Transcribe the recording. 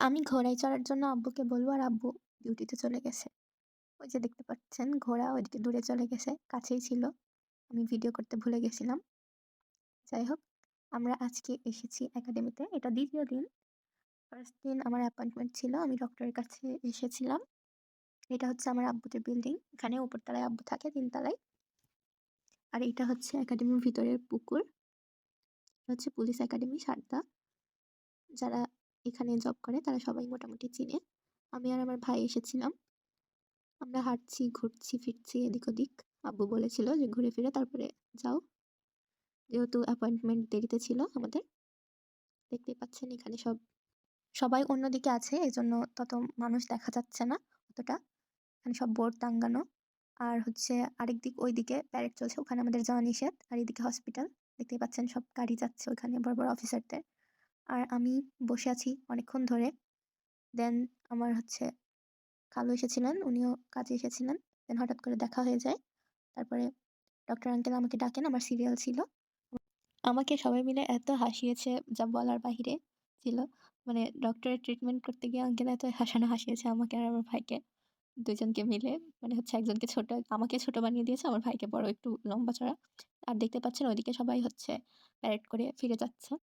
আমি ঘোড়ায় চড়ার জন্য আব্বুকে বলব আর আব্বু ডিউটিতে চলে গেছে। ওই যে দেখতে পাচ্ছেন ঘোড়া ওইদিকে দূরে চলে গেছে, কাছেই ছিল। আমি ভিডিও করতে ভুলে গেছিলাম। যাই হোক, আমরা আজকে এসেছি একাডেমিতে। এটা ২য় দিন। ফার্স্ট দিন আমার অ্যাপয়েন্টমেন্ট ছিল। আমি ডক্টরের কাছে এসেছিলাম। এটা হচ্ছে আমার আব্বুদের বিল্ডিং। এখানে উপর তলায় আব্বু থাকে ৩ তলায়। আর এটা হচ্ছে একাডেমির ভিতরের পুকুর। এটা হচ্ছে পুলিশ একাডেমি সারদা। যারা এখানে জব করে তারা সবাই মোটামুটি চিনে। আমি আর আমার ভাই এসেছিলাম। আমরা হাঁটছি, ঘুরছি, ফিরছি এদিক ওদিক। আব্বু বলেছিল যে ঘুরে ফিরে তারপরে যাও। যেহেতু অ্যাপয়েন্টমেন্ট দেরিতে ছিল আমাদের। দেখতেই পাচ্ছেন এখানে সবাই অন্যদিকে আছে এজন্য তত মানুষ দেখা যাচ্ছে না অতটা। এখানে সব বোর্ড টাঙ্গানো। আর হচ্ছে আরেকদিক ওইদিকে প্যারেড চলছে। ওখানে আমাদের যাওয়া নিষেধ। আর এদিকে হসপিটাল। দেখতেই পাচ্ছেন সব গাড়ি যাচ্ছে ওখানে বড়, বড় অফিসারদের। আর আমি বসে আছি অনেকক্ষণ ধরে। দেন আমার হচ্ছে খালু এসেছিলেন, উনিও কাজে এসেছিলেন। দেন হঠাৎ করে দেখা হয়ে যায়। তারপরে ডক্টর আঙ্কেল আমাকে ডাকেন, আমার সিরিয়াল ছিল। আমাকে সবাই মিলে এত হাসিয়েছে যা বলার বাহিরে ছিল। মানে ডক্টরের ট্রিটমেন্ট করতে গিয়ে আঙ্কেল এত হাসানো হাসিয়েছে আমাকে আর আমার ভাইকে। ২ জনকে মিলে মানে হচ্ছে একজনকে ছোট আমাকে ছোট বানিয়ে দিয়েছে, আমার ভাইকে বড় একটু লম্বা চড়া। আর দেখতে পাচ্ছেন ওইদিকে সবাই হচ্ছে প্যারেড করে ফিরে যাচ্ছে।